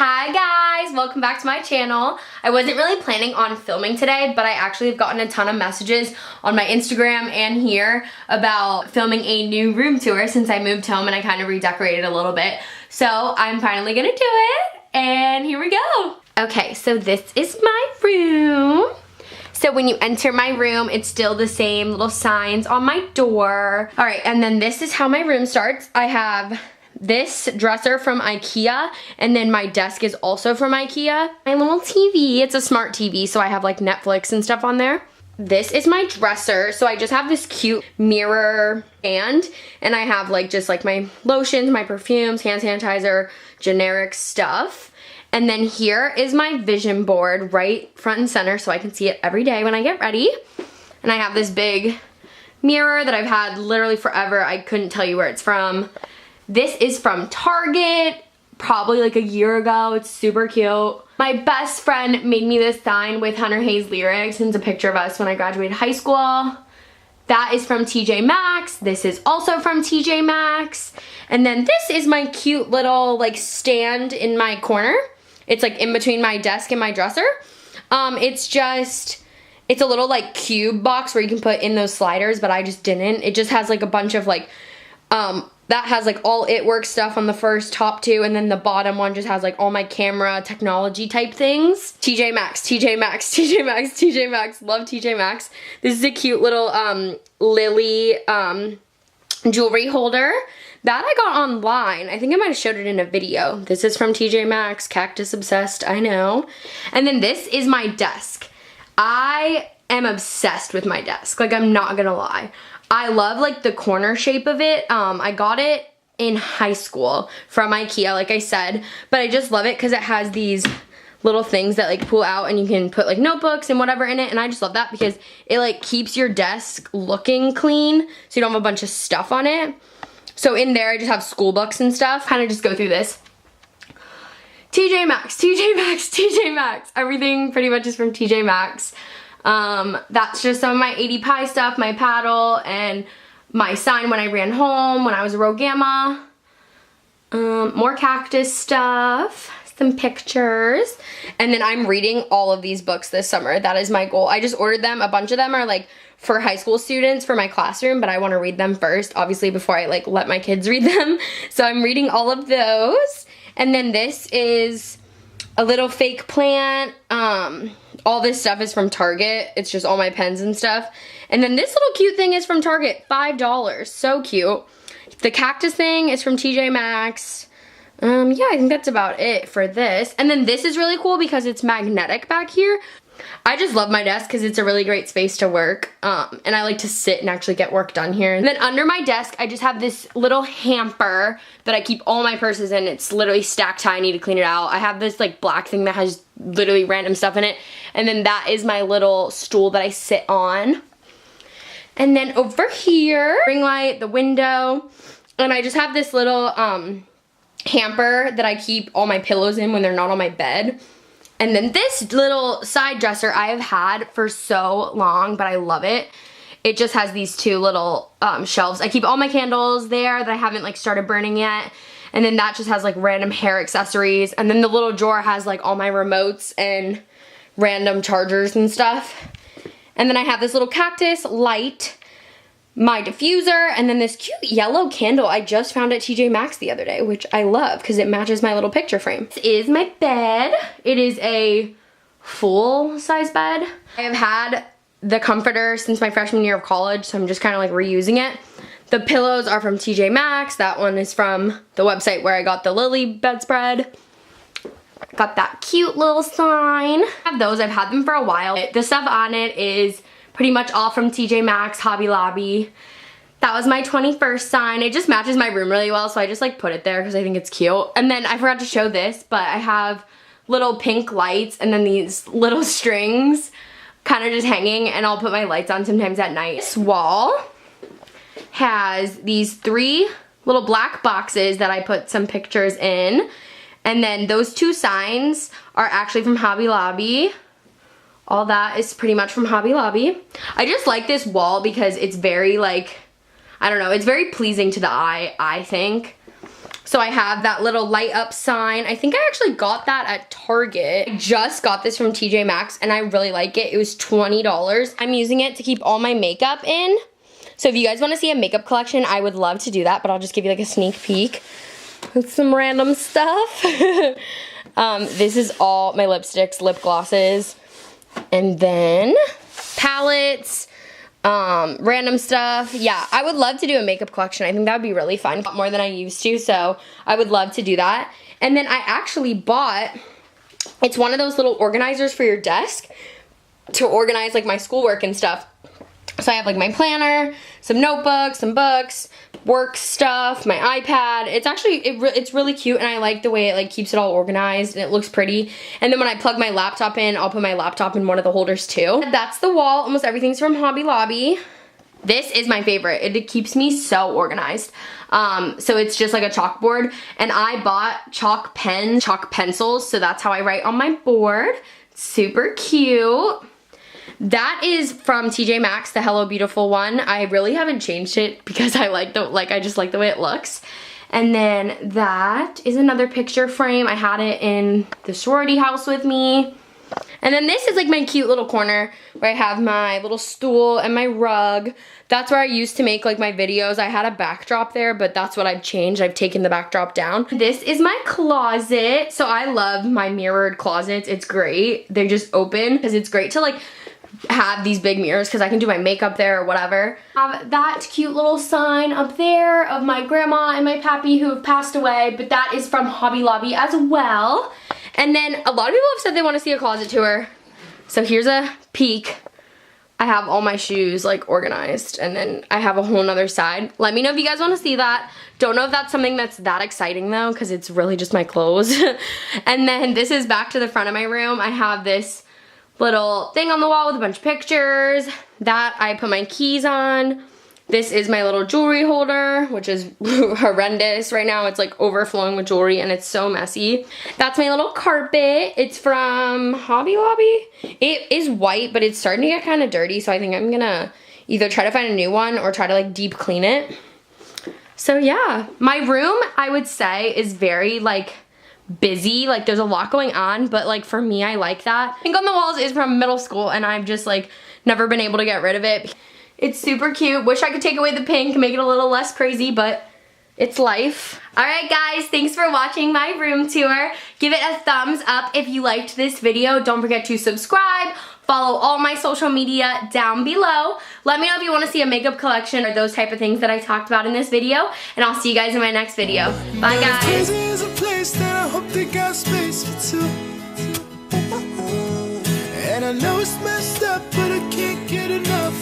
Hi guys, welcome back to my channel. I wasn't really planning on filming today, but I actually have gotten a ton of messages on my Instagram and here about filming a new room tour since I moved home and I kind of redecorated a little bit. So I'm finally gonna do it, and here we go. Okay, so this is my room. So when you enter my room, it's still the same little signs on my door. All right, and then this is how my room starts. I have this dresser from IKEA, and then my desk is also from IKEA. My little TV, it's a smart TV, so I have like Netflix and stuff on there. This is my dresser, so I just have this cute mirror stand, and I have like just like my lotions, my perfumes, hand sanitizer, generic stuff. And then here is my vision board right front and center so I can see it every day when I get ready. And I have this big mirror that I've had literally forever. I couldn't tell you where it's from. This is from Target, probably like a year ago. It's super cute. My best friend made me this sign with Hunter Hayes lyrics, and it's a picture of us when I graduated high school. That is from TJ Maxx. This is also from TJ Maxx. And then this is my cute little like stand in my corner. It's like in between my desk and my dresser. It's a little like cube box where you can put in those sliders, but I just didn't. It just has like a bunch of like, that has like all It Works stuff on the first top two, and then the bottom one just has like all my camera technology type things. TJ Maxx, TJ Maxx, TJ Maxx, TJ Maxx. Love TJ Maxx. This is a cute little lily jewelry holder that I got online. I think I might have showed it in a video. This is from TJ Maxx, cactus obsessed, I know. And then this is my desk. I am obsessed with my desk, like I'm not gonna lie. I love like the corner shape of it. I got it in high school from IKEA, like I said, but I just love it because it has these little things that like pull out and you can put like notebooks and whatever in it, and I just love that because it like keeps your desk looking clean so you don't have a bunch of stuff on it. So in there I just have school books and stuff. Kind of just go through this. TJ Maxx, TJ Maxx, TJ Maxx. Everything pretty much is from TJ Maxx. That's just some of my 80 pie stuff, my paddle, and my sign when I ran home when I was a Rho Gamma. More cactus stuff, some pictures, and then I'm reading all of these books this summer. That is my goal. I just ordered them. A bunch of them are like for high school students for my classroom, but I want to read them first, obviously, before I like let my kids read them. So I'm reading all of those. And then this is a little fake plant. All this stuff is from Target. It's just all my pens and stuff. And then this little cute thing is from Target, $5. So cute. The cactus thing is from TJ Maxx. Yeah, I think that's about it for this. And then this is really cool because it's magnetic back here. I just love my desk because it's a really great space to work. And I like to sit and actually get work done here. And then under my desk, I just have this little hamper that I keep all my purses in. It's literally stacked high. I need to clean it out. I have this like black thing that has literally random stuff in it. And then that is my little stool that I sit on. And then over here, ring light, the window. And I just have this little hamper that I keep all my pillows in when they're not on my bed. And then this little side dresser I have had for so long, but I love it. It just has these two little shelves. I keep all my candles there that I haven't like started burning yet. And then that just has like random hair accessories. And then the little drawer has like all my remotes and random chargers and stuff. And then I have this little cactus light, my diffuser, and then this cute yellow candle I just found at TJ Maxx the other day, which I love because it matches my little picture frame. This is my bed. It is a full-size bed. I have had the comforter since my freshman year of college, so I'm just kind of like reusing it. The pillows are from TJ Maxx. That one is from the website where I got the Lily bedspread. Got that cute little sign. I have those. I've had them for a while. The stuff on it is pretty much all from TJ Maxx, Hobby Lobby. That was my 21st sign. It just matches my room really well, so I just like put it there because I think it's cute. And then I forgot to show this, but I have little pink lights and then these little strings kind of just hanging, and I'll put my lights on sometimes at night. This wall has these 3 little black boxes that I put some pictures in. And then those 2 signs are actually from Hobby Lobby. All that is pretty much from Hobby Lobby. I just like this wall because it's very like, I don't know, it's very pleasing to the eye, I think. So I have that little light up sign. I think I actually got that at Target. I just got this from TJ Maxx and I really like it. It was $20. I'm using it to keep all my makeup in. So if you guys want to see a makeup collection, I would love to do that, but I'll just give you like a sneak peek with some random stuff. This is all my lipsticks, lip glosses, and then palettes, random stuff. Yeah, I would love to do a makeup collection. I think that would be really fun, more than I used to, so I would love to do that. And then I actually bought, it's one of those little organizers for your desk to organize like my schoolwork and stuff. So I have like my planner, some notebooks, some books, work stuff, my iPad. It's actually, it's really cute, and I like the way it like keeps it all organized and it looks pretty. And then when I plug my laptop in, I'll put my laptop in one of the holders too. That's the wall. Almost everything's from Hobby Lobby. This is my favorite. It keeps me so organized. So it's just like a chalkboard, and I bought chalk pens, chalk pencils, so that's how I write on my board. Super cute. That is from TJ Maxx, the Hello Beautiful one. I really haven't changed it because I like I just like the way it looks. And then that is another picture frame. I had it in the sorority house with me. And then this is like my cute little corner where I have my little stool and my rug. That's where I used to make like my videos. I had a backdrop there, but that's what I've changed. I've taken the backdrop down. This is my closet. So I love my mirrored closets. It's great. They just open because it's great to like have these big mirrors because I can do my makeup there or whatever. I have that cute little sign up there of my grandma and my pappy who have passed away, but that is from Hobby Lobby as well. And then a lot of people have said they want to see a closet tour. So here's a peek. I have all my shoes like organized, and then I have a whole nother side. Let me know if you guys want to see that. Don't know if that's something that's that exciting though, because it's really just my clothes. And then this is back to the front of my room. I have this little thing on the wall with a bunch of pictures that I put my keys on. This is my little jewelry holder, which is horrendous right now. It's like overflowing with jewelry and it's so messy. That's my little carpet. It's from Hobby Lobby. It is white, but it's starting to get kind of dirty, so I think I'm gonna either try to find a new one or try to like deep clean it. So yeah, my room I would say is very like busy, like there's a lot going on, but like for me I like that. Pink on the walls is from middle school and I've just like never been able to get rid of it. It's super cute. Wish I could take away the pink and make it a little less crazy, but it's life. Alright guys, thanks for watching my room tour. Give it a thumbs up if you liked this video. Don't forget to subscribe. Follow all my social media down below. Let me know if you want to see a makeup collection or those type of things that I talked about in this video. And I'll see you guys in my next video. Bye guys. Is a place that I hope they got space for two. And I know it's messed up, but I can't get enough.